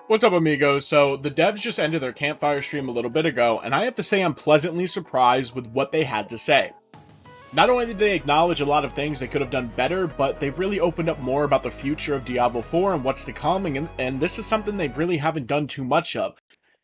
What's up, amigos? So, the devs just ended their Campfire stream a little bit ago, and I have to say I'm pleasantly surprised with what they had to say. Not only did they acknowledge a lot of things they could have done better, but they really opened up more about the future of Diablo 4 and what's to come, and this is something they really haven't done too much of.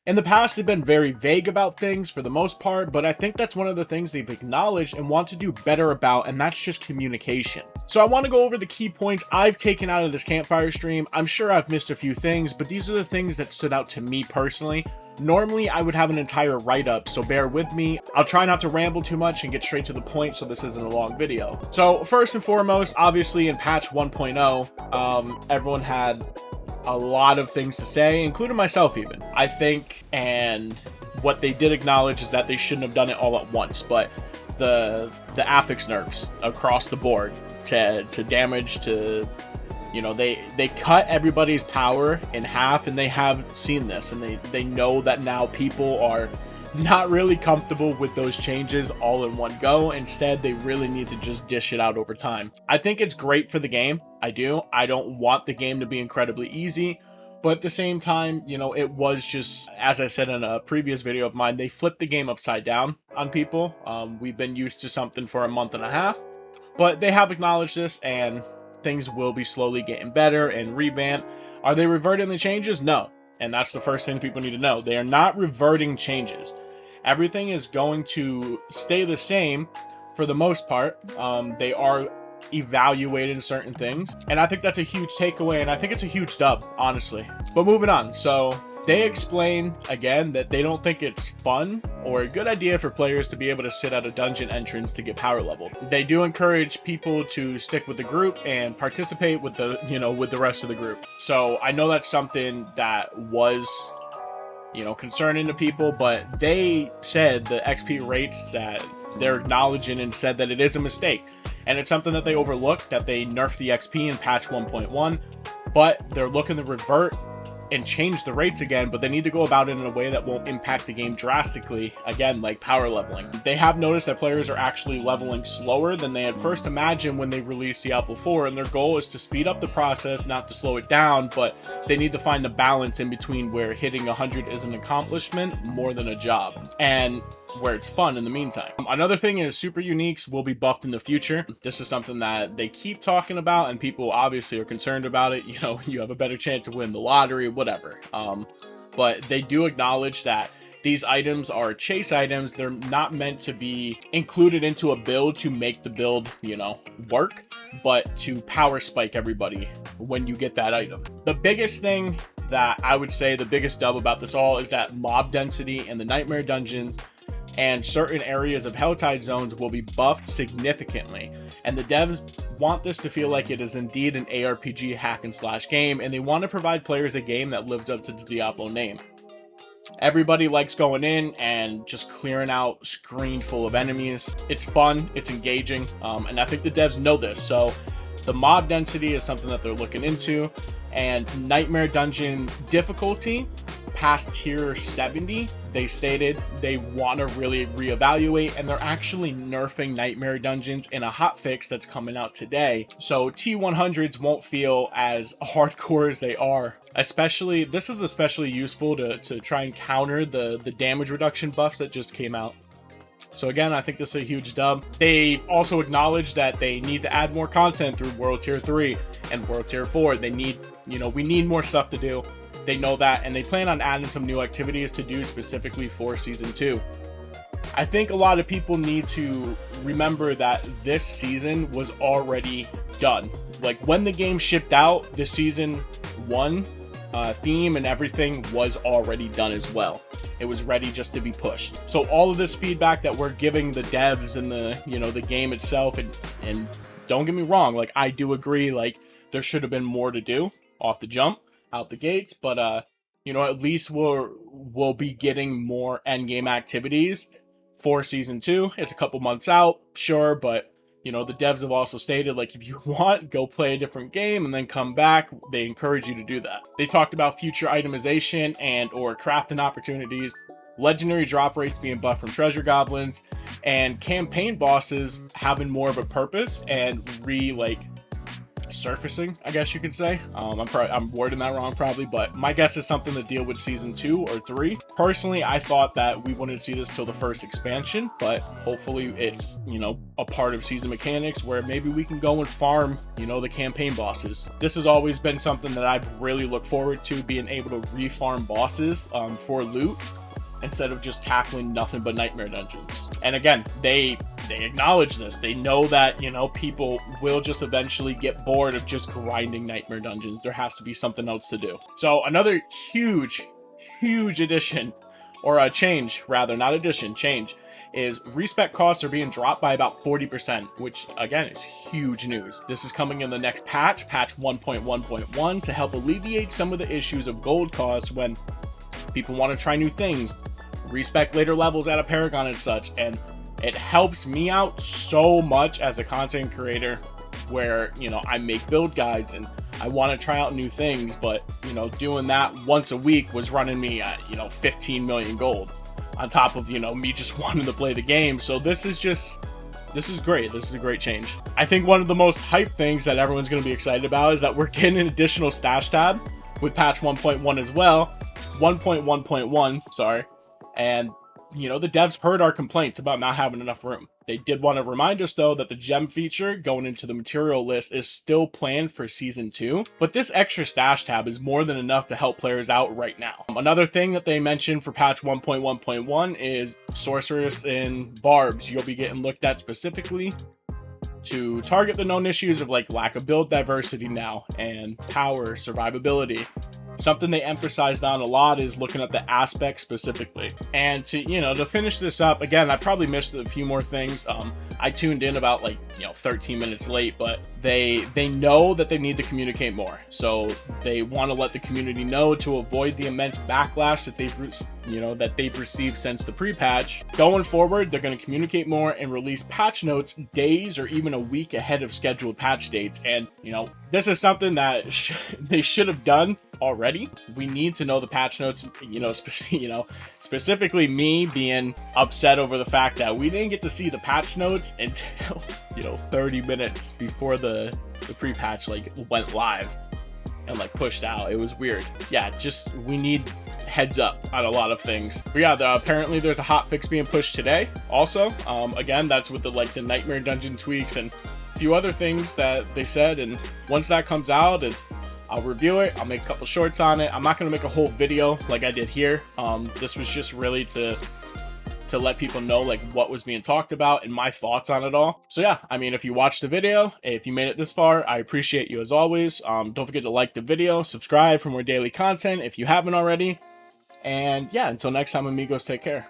In the past, they've been very vague about things for the most part, but I think that's one of the things they've acknowledged and want to do better about, and that's just communication. So I want to go over the key points I've taken out of this Campfire stream. I'm sure I've missed a few things, but these are the things that stood out to me personally. Normally, I would have an entire write-up, so bear with me. I'll try not to ramble too much and get straight to the point so this isn't a long video. So first and foremost, obviously in patch 1.0, everyone had a lot of things to say, including myself even, I think, and what they did acknowledge is that they shouldn't have done it all at once, but the affix nerfs across the board to damage, to, you know, they cut everybody's power in half, and they have seen this, and they know that now people are not really comfortable with those changes all in one go. Instead, they really need to just dish it out over time. I think it's great for the game. I do. I don't want the game to be incredibly easy, but at the same time, you know, it was just, as I said in a previous video of mine, they flipped the game upside down on people. We've been used to something for a month and a half, but they have acknowledged this, and things will be slowly getting better and revamped. Are they reverting the changes? No. And that's the first thing people need to know. They are not reverting changes. Everything is going to stay the same for the most part. They are evaluating certain things, and I think that's a huge takeaway, and I think it's a huge dub, honestly. But moving on, so they explain again that they don't think it's fun or a good idea for players to be able to sit at a dungeon entrance to get power leveled. They do encourage people to stick with the group and participate with the, you know, with the rest of the group. So I know that's something that was, you know, concerning to people, but they said the XP rates that they're acknowledging and said that it is a mistake. And it's something that they overlooked, that they nerfed the XP in patch 1.1, but they're looking to revert and change the rates again, but they need to go about it in a way that won't impact the game drastically, again, like power leveling. They have noticed that players are actually leveling slower than they had first imagined when they released Diablo 4, and their goal is to speed up the process, not to slow it down, but they need to find the balance in between where hitting 100 is an accomplishment more than a job, and where it's fun in the meantime. Another thing is super uniques will be buffed in the future. This is something that they keep talking about, and people obviously are concerned about it. You know, you have a better chance to win the lottery, whatever. But they do acknowledge that these items are chase items. They're not meant to be included into a build to make the build, you know, work, but to power spike everybody when you get that item. The biggest thing that I would say, the biggest dub about this all, is that mob density in the Nightmare dungeons and certain areas of Helltide zones will be buffed significantly, and the devs want this to feel like it is indeed an ARPG hack and slash game, and they want to provide players a game that lives up to the Diablo name. Everybody likes going in and just clearing out a screen full of enemies. It's fun, it's engaging, and I think the devs know this. So the mob density is something that they're looking into, and Nightmare dungeon difficulty past tier 70, they stated they want to really reevaluate, and they're actually nerfing Nightmare dungeons in a hotfix that's coming out today. So T100s won't feel as hardcore as they are. Especially, this is especially useful to try and counter the damage reduction buffs that just came out. So again, I think this is a huge dub. They also acknowledge that they need to add more content through World Tier 3 and World Tier 4. They need, you know, we need more stuff to do. They know that, and they plan on adding some new activities to do specifically for Season 2. I think a lot of people need to remember that this season was already done. Like, when the game shipped out, the Season 1 theme and everything was already done as well. It was ready just to be pushed. So all of this feedback that we're giving the devs and the, you know, the game itself, and don't get me wrong, like, I do agree, like, there should have been more to do off the jump, out the gates, but you know, at least we'll be getting more end game activities for Season 2. It's a couple months out, sure, but you know, the devs have also stated, like, if you want, go play a different game and then come back. They encourage you to do that. They talked about future itemization and or crafting opportunities, legendary drop rates being buffed from treasure goblins, and campaign bosses having more of a purpose and surfacing, I guess you could say. I'm wording that wrong probably, but my guess is something to deal with season 2 or 3. Personally, I thought that we wouldn't see this till the first expansion, but hopefully it's, you know, a part of season mechanics where maybe we can go and farm, you know, the campaign bosses. This has always been something that I've really looked forward to, being able to refarm bosses for loot instead of just tackling nothing but nightmare dungeons. And again, they acknowledge this. They know that, you know, people will just eventually get bored of just grinding nightmare dungeons. There has to be something else to do. So another huge addition, or a change rather, not addition, change, is respec costs are being dropped by about 40%, which again is huge news. This is coming in the next patch 1.1.1, to help alleviate some of the issues of gold costs when people want to try new things, respec later levels at a Paragon and such. And it helps me out so much as a content creator where, you know, I make build guides and I want to try out new things, but, you know, doing that once a week was running me at, you know, 15 million gold on top of, you know, me just wanting to play the game. So this is great. This is a great change. I think one of the most hype things that everyone's going to be excited about is that we're getting an additional stash tab with patch 1.1 as well. 1.1.1, sorry. And, you know, the devs heard our complaints about not having enough room. They did want to remind us, though, that the gem feature going into the material list is still planned for season 2, but this extra stash tab is more than enough to help players out right now. Another thing that they mentioned for patch 1.1.1 is sorceress and barbs. You'll be getting looked at specifically to target the known issues of like lack of build diversity now and power survivability. Something they emphasized on a lot is looking at the aspects specifically. And to, you know, to finish this up, again, I probably missed a few more things. I tuned in about like, you know, 13 minutes late, but they know that they need to communicate more. So they want to let the community know to avoid the immense backlash that they've received since the pre-patch. Going forward, they're going to communicate more and release patch notes days or even a week ahead of scheduled patch dates. And, you know, this is something that they should have done already. We need to know the patch notes, specifically me being upset over the fact that we didn't get to see the patch notes until, 30 minutes before the pre-patch like went live and like pushed out. It was weird. Yeah, just we need heads up on a lot of things. But yeah, apparently there's a hot fix being pushed today also. Again, that's with the nightmare dungeon tweaks and a few other things that they said. And once that comes out, I'll review it. I'll make a couple shorts on it. I'm not going to make a whole video like I did here. This was just really to let people know like what was being talked about and my thoughts on it all. So yeah, I mean, if you watched the video, if you made it this far, I appreciate you as always. Don't forget to like the video, subscribe for more daily content if you haven't already. And yeah, until next time, amigos, take care.